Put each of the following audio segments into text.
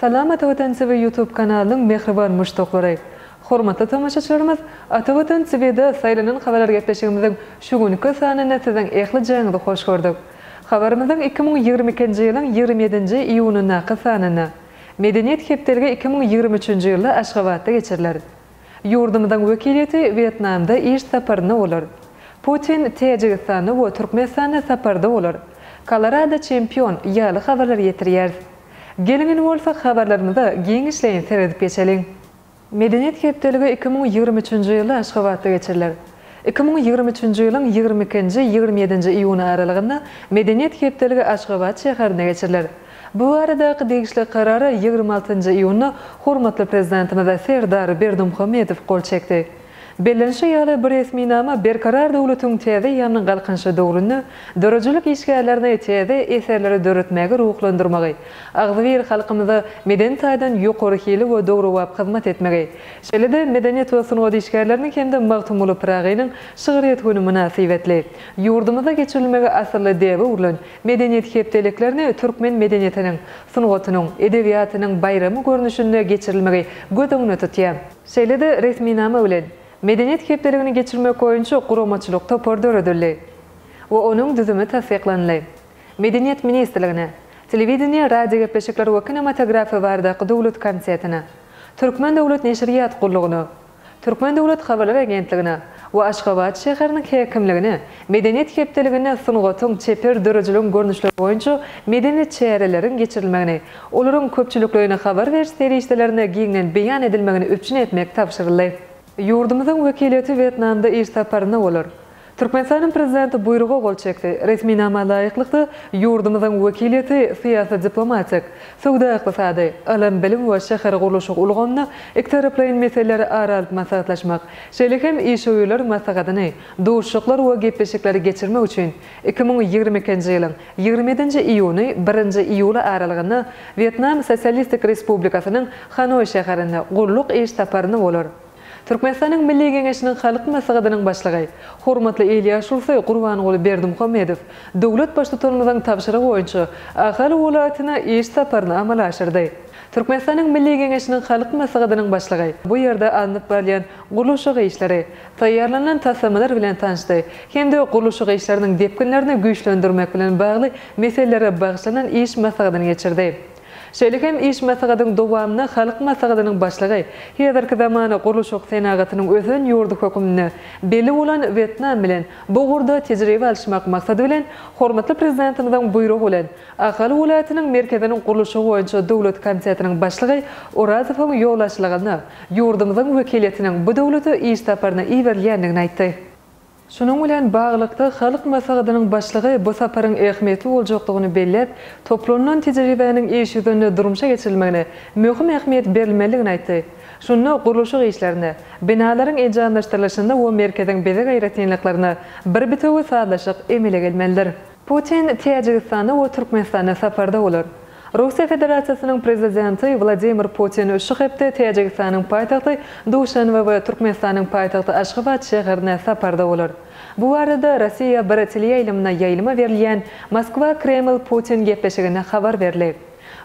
Salam Atavatan TV YouTube kanalının mehriban muştoqlary. Hormatly tamaşaçylarymyz, Atavatan TV'de saylanan habarlar gepleşigimizin şu günkü sanyna sizden ehli jaňydy hoş gördük. Habarymyzyň 2022-nji ýylyň 27-nji iýunyna sanyna Medeniýet hepdeligi 2023-nji ýylda Aşgabatda geçiriler. Ýurdumyzyň wekiliýeti Vietnamda iş saparyna bolar. Putin Tejikistana we Türkmenistana saparda bolar. Colorado çempion ýaly habarlar ýetirýär. Gelingen bolsa habarlarymyza giň işleýin seredip geçelim. Medeniýet hepdeligi 2023-nji ýylda Aşgabatda geçiriler. 2023-nji ýylyň 22-nji 27-nji iýun aralygynda Medeniýet hepdeligi Aşgabat şäherine geçiriler. Bu arada degişli kararı 26-njy iýunda hormatly prezidentimiz Serdar Berdimuhammedow gol çekdi. Bellenşe ýaly bir resminama berkarar dowlatyň täze ýanyň galkynşy döwründe dörejilik işgärlerine täze eserleri döretmäge ruhlandyrmagy, agzybir halkymyza medeniýet taýdan ýokary hili we dogry wap hyzmat etmegi, şeýle-de medeniýet we sungat işgärlerini hemde magtumly pragynyň şygyryýet güni münasibetli. Ýurdumyza geçirilmegi asyrly debe urulan medeniýet hepdeliklerini türkmen medeniýetiniň, sungatynyň, edebiýatynyň bayramy görnüşinde geçirilmegi göz öňüne tutýar. Şeýle-de resminama bilen Medeniýet hepdeligini geçirmek boýunça guramaçylyk topar döredildi. O onuň düzümi tasdiqlandy. Medeniýet ministrligine, telewideniýe, radio gepleşikler we kinematografiýa bardaky dowlat komitetine, Türkmen dowlat neşriýat gullugyna, Türkmen dowlat habarlar agentligine we Aşgabat şäheriniň häkimligine medeniýet hepdeligine sungatyň çeper dörejiliginiň görnüşleri boýunça medeniýet çähereleriň geçirilmegini, olaryň köpçüliklerine habar beriş serişdelerine giňden beýan edilmegini öpçün etmek tapşyryldy. Ýurdumyzyň wekiliýeti Vietnamda iş saparyna bolar. Türkmenistanyň prezidenti buyrugy gol çekdi. Resminama laýyklykda ýurdumyzyň wekiliýeti syýasy diplomatik, sowda ykdysady, alam bilim we şäher gurulşy ulganyna iktaraplyň meseleleri aralyp maslahatlaşmak, şeýle hem iş öýüler maslahatyny, dowuşyklar we gepleşikleri geçirmek üçin 2022-nji ýylyň 27-nji iýuny 1-nji iýul aralygynda Vietnam Sosialistik Respublikasynyň Hanoi şäherinde gulluk iş saparyna bolar. Türkmenistanyň Milli Geňeşiniň halk maslahatynyň başlygy, hormatly Ilyas Şulsay Gurbanoğlu Berdimuhammedow, dowlat başlyklygymyzyň tapşyrygy boýunça Ahal welaýatyna iş saparyny amala aşyrdy. Türkmenistanyň Milli Geňeşiniň halk maslahatynyň başlygy bu ýerde alınıp barýan gurulşy işleri, taýýarlanan tasamalar bilen tanışdy. Hemde gurulşy işleriniň depkinlerini güýçlendirmek bilen bagly meselelere bagyşlanan iş maslahatyny geçirdi. Şeýle hem iş maslahatynyň dowamyna halk maslahatynyň başlygy häzirki zamana gurulşy senagatynyň özün ýurdu hökümine belli bolan Vietnam bilen bu gurda tejribe alşmak maksady bilen hormatly prezidentimiziň buyrugy bilen Ahal welaýatynyň merkeziniň gurulşy boýunça dowlat komitetiniň başlygy Orazowyň ýoldaşlygyna ýurdumyzyň wekiliýetiniň bu dowlata iş saparyna iýerlendigini aýtdy. Şunun bilen baglykda halk maslahatynyň başlygy bu saparyň ähmiýeti boljakdygyny bellep, toplumdan tejribeniň iş ýüzünde durmuşa geçirilmegine möhüm ähmiýet berilmeligini aýtdy. Şunu gurulşy işlerine, binalaryň ejadlaşdyrylyşynda we merkeziň beze gaýratynlyklaryna bir bitowy saýlaşyk emele gelmelidir. Putin Tejikistana we Türkmenistana saparda bolar. Russiya Federasiýasynyň prezidenti Vladimir Putin şu hepde Tejikistanyň paýtagty Duşanbe we Türkmenistanyň paýtagty Aşgabat şäherine saparda bolar. Bu arada Rossiýa bir teleýaýlymyna ýaýlyma berilýän Moskwa Kreml Putin gepleşigine habar berildi.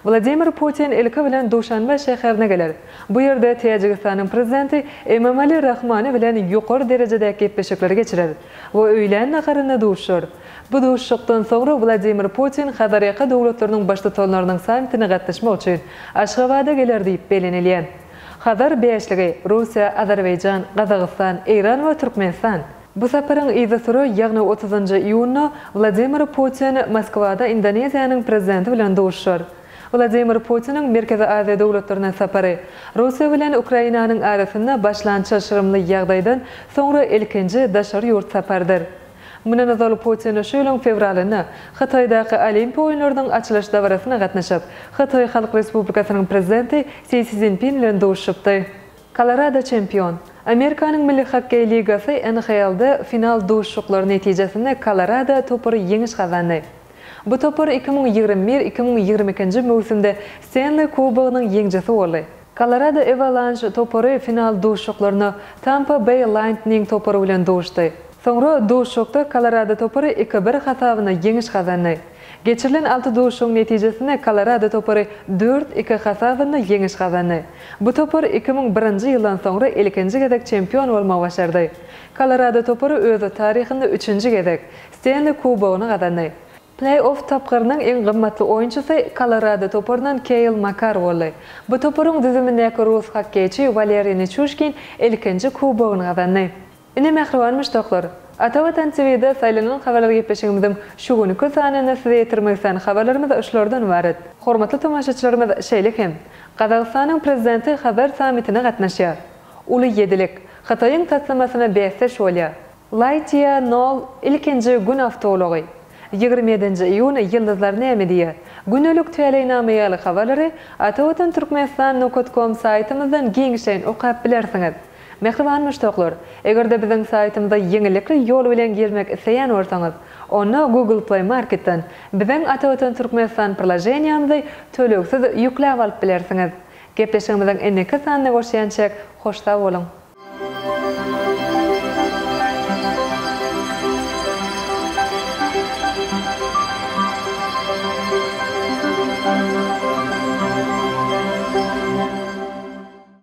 Vladimir Putin ilki bilen Duşanbe şäherine geler. Bu ýerde Tejikistanyň prezidenti Emomali Rahmony bilen ýokary derejedäki gepleşikleri geçirer we öýlen naharasyna duşur. Bu duşukdan sonra Vladimir Putin Hadaryaqa dowlatlarynyň başlyklarynyň sammitine gatnaşmak üçin Aşgabatda geler diýip belenilýär. Hadar beýeşligi Russiýa, Azerbaýjan, Gazagystan, Iran we Türkmenistan. Bu saparyň ýygy ýagny 30-njy iýunda Vladimir Putin Moskwada Indoneziýanyň prezidenti bilen duşur. Vladimir Putin'in Merkezi Aziya dowlatlaryna sapary Russiýa bilen Ukrainanyň arasynda başlançy şaşyrymly ýagdaýdan soňra ilkinji daşary ýurt sapardyr. Muna nazar Putin şu ýylyň fevralyna Hataýdaky Olimpiýa oýunlarynyň açylyş dawrasyna gatnaşyp, Hataý Halk Respublikasynyň prezidenti Xi Jinping bilen duşupdy. Colorado çempion. Amerikanyň Milli Hokkey Ligasy NHL'de final duşuklary netijesinde Colorado topary ýeňiş kazandy. Bu topar 2021-2022-nji mövsümde Stanley Kubogynyň ýeňjisi boldy. Colorado Avalanche topary final duşuklaryny Tampa Bay Lightning topary bilen duşdy. Soňra duşukda Colorado topary 2-1 hasabyna ýeňiş kazandy. Geçirilen 6 duşun neticesinde Colorado Topары 4-2 hasabında yeňiş gazandy. Bu topar 2001-nji ýyldan soňra ilkinji gezek çempion bolmagy başardy. Colorado Topары özü tarihinde 3-nji gezek Stanley Kubogyny gazandy. Play-off tapgyrynyň en gymmatly oýunçysy Colorado Toparyndan Cale Makar boldy. Bu toparyň düzümindäki rus hokkeýçi Valeri Nichushkin ilkinji Kubogyny gazandy. Ine mehriban müştaklar. Atawatan TV'de saylanan habarlar gepleşigimizden şu günkü kösanyny size ýetirmekden habarlarymyz şulardan ibaret. Hormatly tamaşaçylarymyz şeýlekem. Qazaqstanyň prezidenti habar samitine gatnaşýar. Uly ýedilik Hataýyň taslamasyna bäsleş bolýar. Lightyear 0 ilkinji gün awtology. 27-nji iýun ýyldızlar näme diýär? Günelük täleýname ýaly habarlary Atawatan Turkmenistan.com saýtymyzdan giňişen okap bilersiňiz. Mehriban müştaklar, egerde biziň saýtymyza ýeňilikli ýol bilen gelmek isleýän bolsaňyz, onu Google Play Market'ten biziň Atawatan Turkmenistan projenýamyzy töleksiz ýükläp alyp bilersiňiz. Gepleşigimizden enneki sanly goşýançak hoşsa bolun.